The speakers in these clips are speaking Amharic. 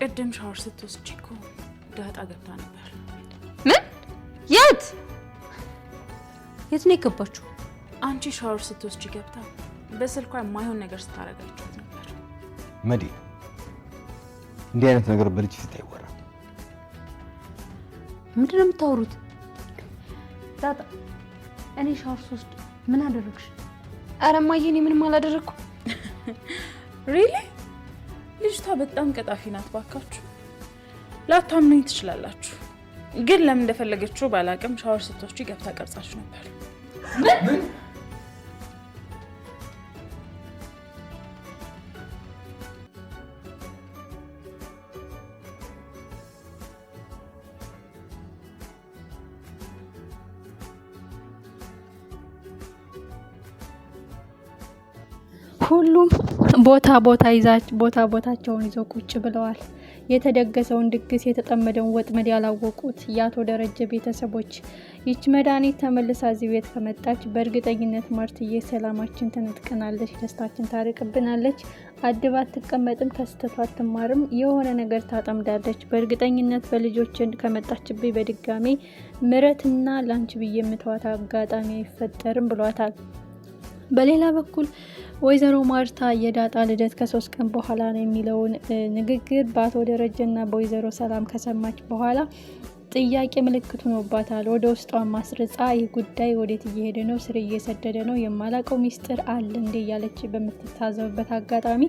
ቅድም ሻወር ስትወስጂ እኮ ዳጣ ገብታ ነበር። ምን? የት ነው የገባችሁ? አንቺ ሻወር ስትወስጂ ገብታ በስልኳ የማይሆን ነገር ስታረጋችሁ ነበር። መዲ እንዲህ አይነት ነገር በልጅ ፊት አይወራም። ምንድን ነው የምታወሩት? ዳጣ እኔ ሻወር ስወስድ ምን አደረግሽ? ኧረ እማዬ እኔ ምንም አላደረኩም። ሪሊ ልጅቷ በጣም ቀጣፊ ናት። ባካችሁ ላታምኑኝ ትችላላችሁ፣ ግን ለምን እንደፈለገችው ባላቅም ሻወር ስትወስጂ ገብታ ቀርጻችሁ ነበር። ምን? ሁሉም ቦታቸውን ይዘው ቁጭ ብለዋል። የተደገሰውን ድግስ የተጠመደውን ወጥመድ ያላወቁት የአቶ ደረጀ ቤተሰቦች ይች መድኃኒት ተመልሳ እዚህ ቤት ከመጣች በእርግጠኝነት ማርትዬ ሰላማችን ተነጥቀናለች፣ ደስታችን ታርቅብናለች፣ አድባ አትቀመጥም፣ ከስተቷ አትማርም፣ የሆነ ነገር ታጠምዳለች። በእርግጠኝነት በልጆችን ከመጣችብኝ በድጋሜ ምረትና ላንቺ ብዬ የምተዋት አጋጣሚ አይፈጠርም ብሏታል። በሌላ በኩል ወይዘሮ ማርታ የዳጣ ልደት ከ3 ቀን በኋላ ነው የሚለውን ንግግር በአቶ ደረጀና በወይዘሮ ሰላም ከሰማች በኋላ ጥያቄ ምልክት ሆኖባታል። ወደ ውስጧ ማስረጻ ይህ ጉዳይ ወዴት እየሄደ ነው? ስር እየሰደደ ነው? የማላቀው ሚስጥር አለ እንዴ? እያለች በምትታዘብበት አጋጣሚ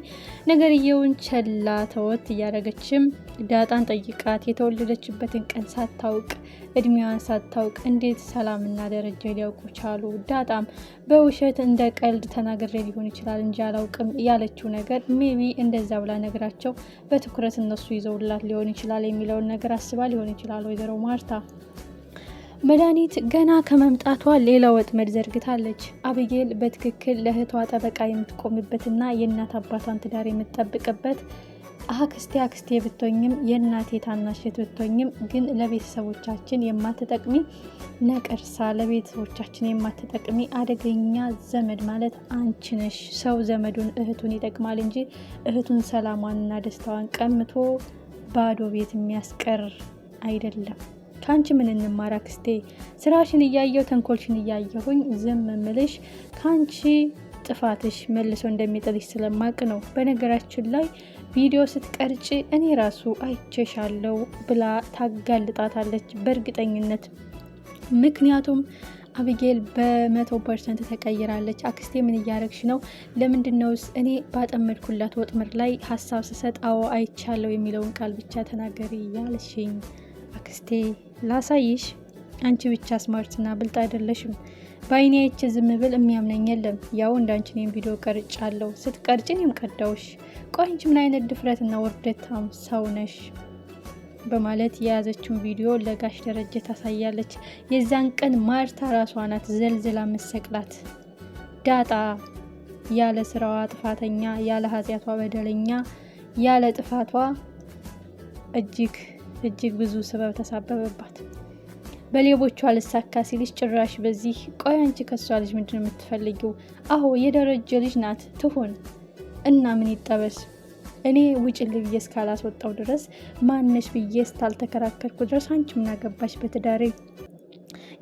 ነገርየውን ቸላ ተወት እያደረገችም ዳጣን ጠይቃት የተወለደችበትን ቀን ሳታውቅ እድሜዋን ሳታውቅ እንዴት ሰላምና ደረጀ ሊያውቁ ቻሉ? ዳጣም በውሸት እንደ ቀልድ ተናግሬ ሊሆን ይችላል እንጂ አላውቅም ያለችው ነገር ሜቢ እንደዛ ብላ ነግራቸው በትኩረት እነሱ ይዘውላት ሊሆን ይችላል የሚለውን ነገር አስባ ሊሆን ይችላል። ወይዘሮ ማርታ መድኃኒት ገና ከመምጣቷ ሌላ ወጥመድ ዘርግታለች። አብጌል በትክክል ለእህቷ ጠበቃ የምትቆምበትና የእናት አባቷን ትዳር የምትጠብቅበት አክስቴ ብትሆኝም የእናቴ ታናሽት ብትሆኝም ግን ለቤተሰቦቻችን የማትጠቅሚ ነቀርሳ፣ ለቤተሰቦቻችን የማትጠቅሚ አደገኛ ዘመድ ማለት አንቺ ነሽ። ሰው ዘመዱን እህቱን ይጠቅማል እንጂ እህቱን ሰላሟንና ደስታዋን ቀምቶ ባዶ ቤት የሚያስቀር አይደለም። ከአንቺ ምን እንማር አክስቴ? ስራሽን እያየው ተንኮልሽን እያየሁኝ ዝም ምልሽ ከአንቺ ጥፋትሽ መልሶ እንደሚጥልሽ ስለማቅ ነው። በነገራችን ላይ ቪዲዮ ስትቀርጭ እኔ ራሱ አይቼሻለሁ ብላ ታጋልጣታለች በእርግጠኝነት። ምክንያቱም አብጌል በ100% ተቀይራለች። አክስቴ ምን እያረግሽ ነው? ለምንድነውስ እኔ ባጠመድኩላት ወጥመድ ላይ ሀሳብ ስሰጥ አዎ አይቻለሁ የሚለውን ቃል ብቻ ተናገሪ ያለሽኝ? አክስቴ ላሳይሽ፣ አንቺ ብቻ ስማርትና ብልጥ አይደለሽም። በአይኔ አይቼ ዝም ብል የሚያምነኝ የለም። ያው እንዳንቺ እኔም ቪዲዮ ቀርጫለሁ፣ ስትቀርጭ እኔም ቀዳውሽ። ቆይ አንቺ ምን አይነት ድፍረትና ውርደታም ሰው ነሽ? በማለት የያዘችውን ቪዲዮ ለጋሽ ደረጀ ታሳያለች። የዛን ቀን ማርታ ራሷ ናት ዘልዝላ መሰቅላት። ዳጣ ያለ ስራዋ ጥፋተኛ፣ ያለ ኃጢአቷ በደለኛ፣ ያለ ጥፋቷ እጅግ ብዙ ስበብ ተሳበበባት። በሌቦቿ ልሳካ ሲልሽ ጭራሽ በዚህ። ቆይ አንቺ ከሷ ልጅ ምንድን ነው የምትፈልጊው? አዎ የደረጀ ልጅ ናት ትሁን እና ምን ይጠበስ? እኔ ውጭልኝ ብዬ እስካላስወጣው ድረስ ማነሽ ብዬ እስካልተከራከርኩ ድረስ አንቺ ምን አገባሽ በትዳሬ?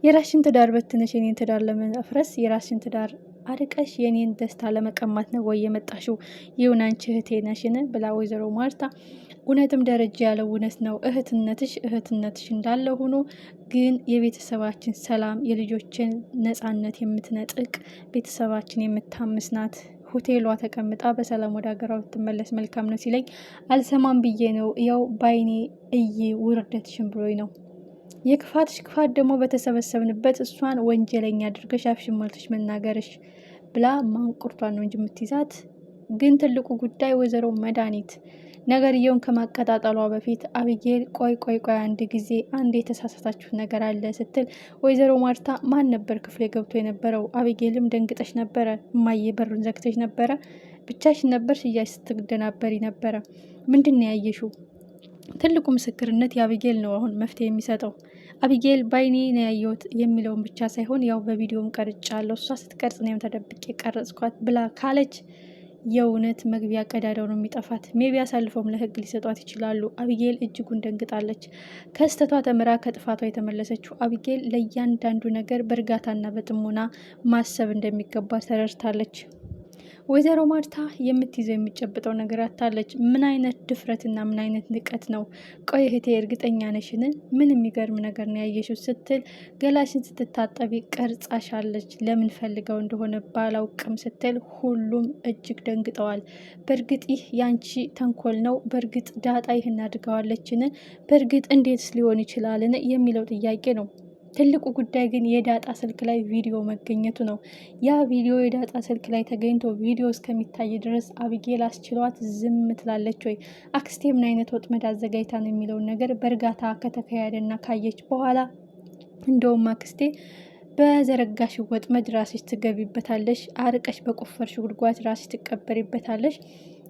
የራስሽን ትዳር በትነሽ የኔን ትዳር ለመፍረስ፣ የራስሽን ትዳር አርቀሽ የኔን ደስታ ለመቀማት ነው ወይ የመጣሽው? ይሁን አንቺ እህቴ ነሽን? ብላ ወይዘሮ ማርታ እውነትም ደረጃ ያለው እውነት ነው። እህትነትሽ እንዳለ ሆኖ ግን የቤተሰባችን ሰላም፣ የልጆችን ነጻነት የምትነጥቅ ቤተሰባችን የምታምስ ናት። ሆቴሏ ተቀምጣ በሰላም ወደ ሀገሯ ብትመለስ መልካም ነው ሲለኝ አልሰማም ብዬ ነው። ያው ባይኔ ውርደትሽን ብሎኝ ነው። የክፋትሽ ክፋት ደግሞ በተሰበሰብንበት እሷን ወንጀለኛ አድርገሽ አፍሽን ሞልተሽ መናገርሽ ብላ ማንቁርቷን ነው እንጂ የምትይዛት። ግን ትልቁ ጉዳይ ወይዘሮ መድኃኒት ነገርየውን ከማቀጣጠሏ በፊት አብጌል ቆይ አንድ የተሳሳታችሁት ነገር አለ ስትል ወይዘሮ ማርታ ማን ነበር ክፍሌ ገብቶ የነበረው? አብጌልም ደንግጠሽ ነበረ። እማዬ በሩን ዘግተሽ ነበረ? ብቻሽን ነበር ሽያሽ ስትደናበሪ ነበረ? ምንድን ነው ያየሽው? ትልቁ ምስክርነት የአብጌል ነው አሁን መፍትሄ የሚሰጠው። አብጌል ባይኔ ነው ያየሁት የሚለውን ብቻ ሳይሆን ያው በቪዲዮም ቀርጫለሁ፣ እሷ ስትቀርጽ እኔም ተደብቄ ቀረጽኳት ብላ ካለች የእውነት መግቢያ ቀዳዳው ነው የሚጠፋት። ሜቢ አሳልፈውም ለህግ ሊሰጧት ይችላሉ። አቢጌል እጅጉን ደንግጣለች። ከስተቷ ተምራ ከጥፋቷ የተመለሰችው አቢጌል ለእያንዳንዱ ነገር በእርጋታና በጥሞና ማሰብ እንደሚገባ ተረድታለች። ወይዘሮ ማርታ የምትይዘው የሚጨብጠው ነገር አታለች። ምን አይነት ድፍረትና ምን አይነት ንቀት ነው? ቆይ እህቴ እርግጠኛ ነሽን? ምን የሚገርም ነገር ነው ያየሽው? ስትል ገላሽን ስትታጠቢ ቀርጻሻለች። ለምን ፈልገው እንደሆነ ባላውቅም ስትል ሁሉም እጅግ ደንግጠዋል። በእርግጥ ይህ ያንቺ ተንኮል ነው? በእርግጥ ዳጣ ይህን አድርገዋለችን? በእርግጥ እንዴትስ ሊሆን ይችላልን? የሚለው ጥያቄ ነው። ትልቁ ጉዳይ ግን የዳጣ ስልክ ላይ ቪዲዮ መገኘቱ ነው። ያ ቪዲዮ የዳጣ ስልክ ላይ ተገኝቶ ቪዲዮ እስከሚታይ ድረስ አቢጌል አስችሏት ዝም ትላለች ወይ? አክስቴ ምን አይነት ወጥመድ አዘጋጅታ ነው የሚለውን ነገር በእርጋታ ከተካሄደና ካየች በኋላ እንደውም አክስቴ በዘረጋሽ ወጥመድ ራስሽ ትገቢበታለሽ፣ አርቀሽ በቆፈርሽ ጉድጓድ ራስሽ ትቀበሪበታለሽ።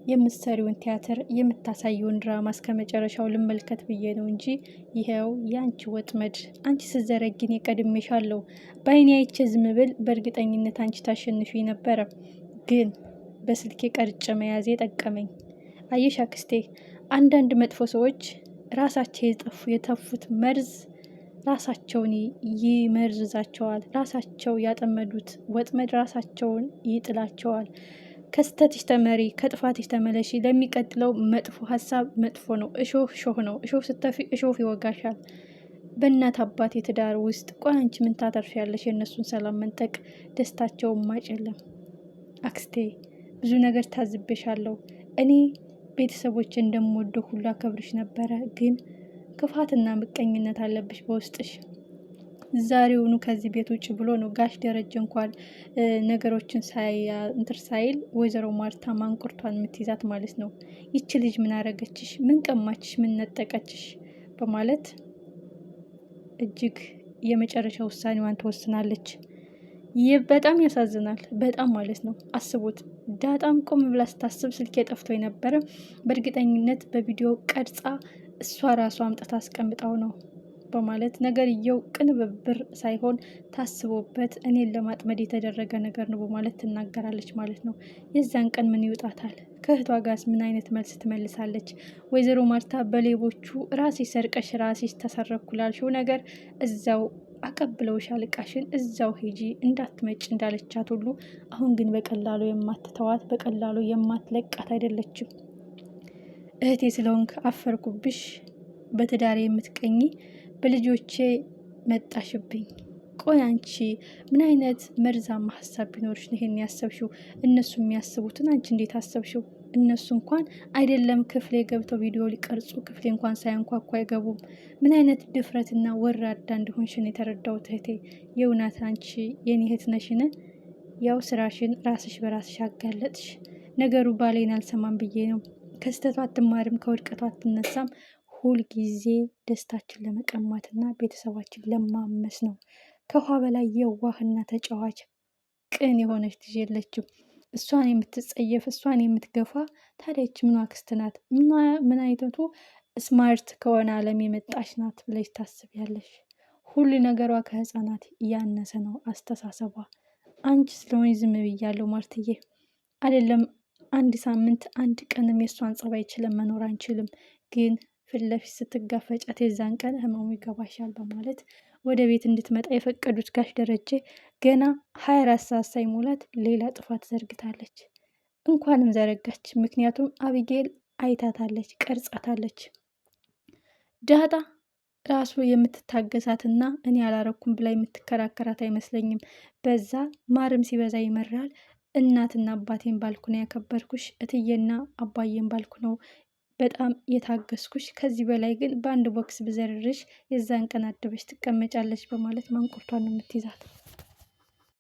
የምትሰሪውን ቲያትር የምታሳየውን ድራማ እስከ መጨረሻው ልመልከት ብዬ ነው እንጂ ይኸው የአንቺ ወጥመድ፣ አንቺ ስዘረጊን የቀድሜሻለሁ። በአይኔ አይቼ ዝም ብል በእርግጠኝነት አንቺ ታሸንፊ ነበረ፣ ግን በስልኬ ቀርጬ መያዜ ጠቀመኝ። አየሽ አክስቴ፣ አንዳንድ መጥፎ ሰዎች ራሳቸው የተፉት መርዝ ራሳቸውን ይመርዛቸዋል። ራሳቸው ያጠመዱት ወጥመድ ራሳቸውን ይጥላቸዋል። ከስተትሽ ተመሪ፣ ከጥፋትሽ ተመለሺ። ለሚቀጥለው መጥፎ ሀሳብ መጥፎ ነው። እሾህ ነው። እሾህ ስተፊ እሾህ ይወጋሻል። በእናት አባት የትዳር ውስጥ ቆይ አንቺ ምን ታተርፊያለሽ? የእነሱን ሰላም መንጠቅ፣ ደስታቸውን ማጨለም። አክስቴ ብዙ ነገር ታዝቤሻለሁ። እኔ ቤተሰቦች እንደምወደው ሁሉ አከብርሽ ነበረ፣ ግን ክፋትና ምቀኝነት አለብሽ በውስጥሽ። ዛሬውኑ ከዚህ ቤት ውጭ ብሎ ነው ጋሽ ደረጀ እንኳን ነገሮችን ሳይል ወይዘሮ ማርታ ማንቁርቷን የምትይዛት ማለት ነው። ይቺ ልጅ ምን አረገችሽ? ምን ቀማችሽ? ምን ነጠቀችሽ? በማለት እጅግ የመጨረሻ ውሳኔዋን ትወስናለች። ይህ በጣም ያሳዝናል። በጣም ማለት ነው። አስቡት። ዳጣም ቆም ብላ ስታስብ ስልክ ጠፍቶ የነበረ በእርግጠኝነት በቪዲዮ ቀርጻ እሷ ራሷ አምጥታ አስቀምጣው ነው በማለት ነገርየው ቅንብብር ሳይሆን ታስቦበት እኔን ለማጥመድ የተደረገ ነገር ነው በማለት ትናገራለች ማለት ነው። የዛን ቀን ምን ይውጣታል? ከእህቷ ጋርስ ምን አይነት መልስ ትመልሳለች? ወይዘሮ ማርታ በሌቦቹ ራስሽ ሰርቀሽ ራስሽ ተሰረኩላልሽው ነገር እዛው አቀብለውሻል፣ እቃሽን እዛው ሂጂ እንዳትመጭ እንዳለቻት ሁሉ አሁን ግን በቀላሉ የማትተዋት በቀላሉ የማትለቃት አይደለችም። እህቴ ስለሆንክ አፈርኩብሽ፣ በትዳሬ የምትቀኝ በልጆቼ መጣሽብኝ። ቆይ አንቺ ምን አይነት መርዛማ ሀሳብ ቢኖርሽ ነው ይሄን ያሰብሽው? እነሱ የሚያስቡትን አንቺ እንዴት አሰብሽው? እነሱ እንኳን አይደለም ክፍሌ ገብተው ቪዲዮ ሊቀርጹ ክፍሌ እንኳን ሳያንኳኳ አይገቡም። ምን አይነት ድፍረትና ወራዳ እንደሆንሽን የተረዳሁት እህቴ። የእውነት አንቺ የኔ እህት ነሽን? ያው ስራሽን ራስሽ በራስሽ አጋለጥሽ። ነገሩ ባሌን አልሰማም ብዬ ነው። ከስተቷ አትማርም፣ ከውድቀቷ አትነሳም። ሁልጊዜ ደስታችን ለመቀማትና ቤተሰባችን ለማመስ ነው። ከውሃ በላይ የዋህና ተጫዋች ቅን የሆነች ልጅ የለችም። እሷን የምትጸየፍ እሷን የምትገፋ ታዲያች ምን አክስት ናት? ምን አይነቱ ስማርት ከሆነ ዓለም የመጣች ናት ብለሽ ታስቢያለሽ? ሁሉ ነገሯ ከህፃናት እያነሰ ነው አስተሳሰቧ። አንቺ ስለሆነ ዝም ብያለሁ ማርትዬ። አይደለም አንድ ሳምንት አንድ ቀንም የእሷን ጸባይ ችለን መኖር አንችልም፣ ግን ፊት ለፊት ስትጋፈጫት የዛን ቀን ህመሙ ይገባሻል በማለት ወደ ቤት እንድትመጣ የፈቀዱት ጋሽ ደረጀ ገና 24 ሰዓት ሳይሞላት ሌላ ጥፋት ዘርግታለች። እንኳንም ዘረጋች፣ ምክንያቱም አቢጌል አይታታለች፣ ቀርጻታለች። ዳጣ ራሱ የምትታገሳትና እኔ አላረኩም ብላ የምትከራከራት አይመስለኝም። በዛ ማርም ሲበዛ ይመራል። እናትና አባቴን ባልኩ ነው ያከበርኩሽ፣ እትዬና አባዬን ባልኩ ነው በጣም የታገስኩሽ። ከዚህ በላይ ግን በአንድ ቦክስ ብዘርርሽ የዛን ቀን አደበሽ ትቀመጫለች በማለት ማንቁርቷን ነው የምትይዛት።